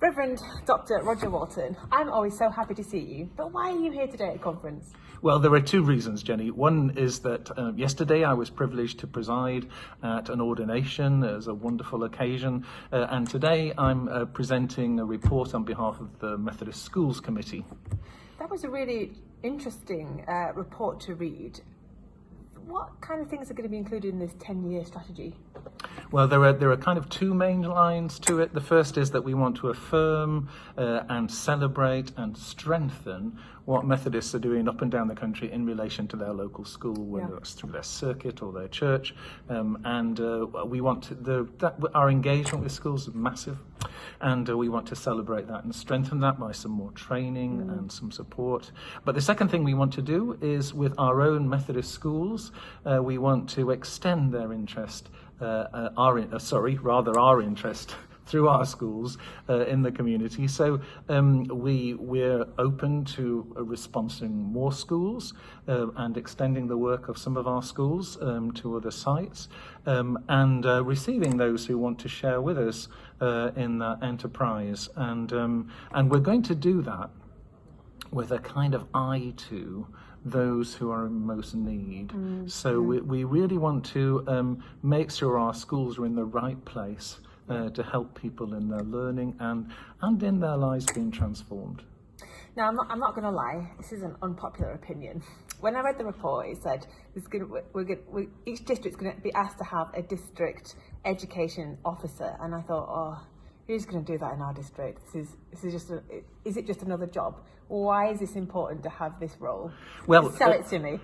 Revd Dr. Roger Walton, I'm always so happy to see you, but why are you here today at conference? Well, there are two reasons, Jenny. One is that yesterday I was privileged to preside at an ordination. It was a wonderful occasion. And today I'm presenting a report on behalf of the Methodist Schools Committee. That was a really interesting report to read. What kind of things are going to be included in this 10-year strategy? Well, there are kind of two main lines to it. The first is that we want to affirm and celebrate and strengthen what Methodists are doing up and down the country in relation to their local school, whether it's through their circuit or their church. We want our engagement with schools is massive, and we want to celebrate that and strengthen that by some more training and some support. But the second thing we want to do is with our own Methodist schools, we want to extend their interest, our interest through our schools in the community. So we're open to sponsoring more schools and extending the work of some of our schools to other sites and receiving those who want to share with us in that enterprise. And we're going to do that with a kind of eye to those who are in most need. We really want to make sure our schools are in the right place to help people in their learning and in their lives being transformed. Now, I'm not going to lie, this is an unpopular opinion. When I read the report, it said each district's going to be asked to have a district education officer, and I thought, who's going to do that in our district? Is it just another job? Why is this important to have this role? Well, sell it to me.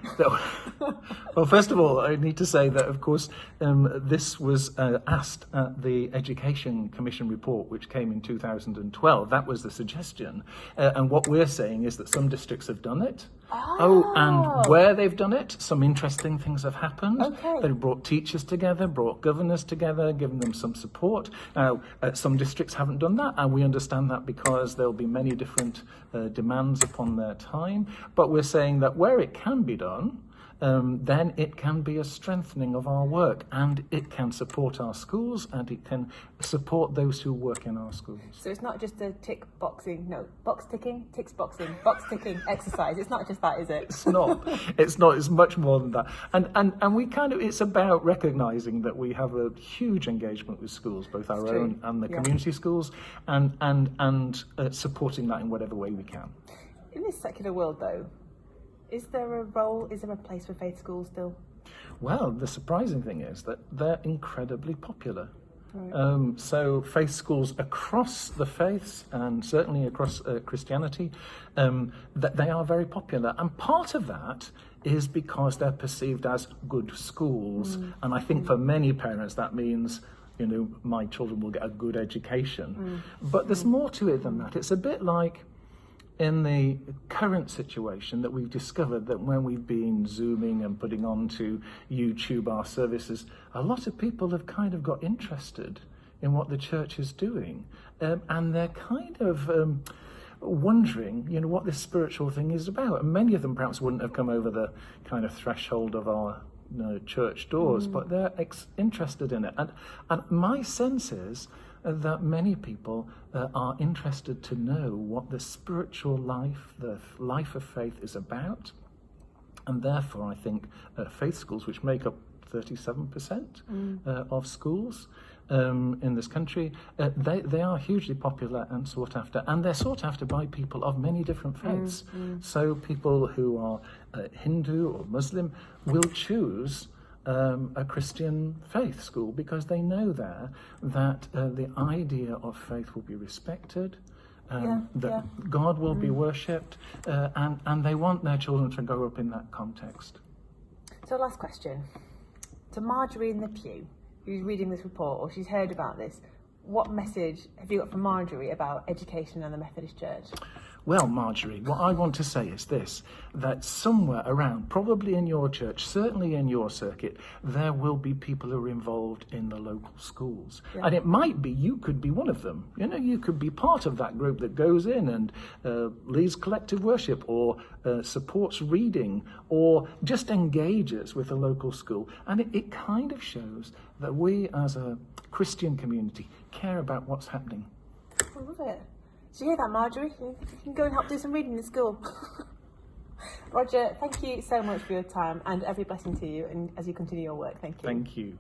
Well, first of all, I need to say that, of course, this was asked at the Education Commission report, which came in 2012. That was the suggestion. And what we're saying is that some districts have done it. And where they've done it, some interesting things have happened. Okay. They've brought teachers together, brought governors together, given them some support. Now, some districts haven't done that, and we understand that because there'll be many different demands upon their time. But we're saying that where it can be done, then it can be a strengthening of our work, and it can support our schools, and it can support those who work in our schools. So it's not just a box ticking exercise. It's not just that, is it? It's not. It's much more than that. And we it's about recognizing that we have a huge engagement with schools, both our own and the community schools, and supporting that in whatever way we can. In this secular world, though, is there a place for faith schools still? Well, the surprising thing is that they're incredibly popular. Right. So faith schools across the faiths, and certainly across Christianity, they are very popular. And part of that is because they're perceived as good schools. And I think for many parents that means, my children will get a good education. But there's more to it than that. It's a bit like in the current situation that we've discovered that when we've been Zooming and putting onto YouTube our services, a lot of people have kind of got interested in what the church is doing. And they're kind of wondering, what this spiritual thing is about. And many of them perhaps wouldn't have come over the kind of threshold of our church doors, but they're interested in it. And my sense is that many people are interested to know what the spiritual life, the life of faith is about. And therefore, I think faith schools, which make up 37% of schools in this country, they are hugely popular and sought after. And they're sought after by people of many different faiths. So people who are Hindu or Muslim will choose a Christian faith school because they know there that the idea of faith will be respected, that God will be worshipped, and they want their children to grow up in that context. So last question. To Marjorie in the pew, who's reading this report or she's heard about this, what message have you got for Marjorie about education and the Methodist Church? Well, Marjorie, what I want to say is this, that somewhere around, probably in your church, certainly in your circuit, there will be people who are involved in the local schools. And it might be, you could be one of them. You could be part of that group that goes in and leads collective worship or supports reading or just engages with the local school. And it kind of shows that we as a Christian community care about what's happening. I love it. Did you hear that, Marjorie? You can go and help do some reading in school. Roger, thank you so much for your time, and every blessing to you and as you continue your work. Thank you. Thank you.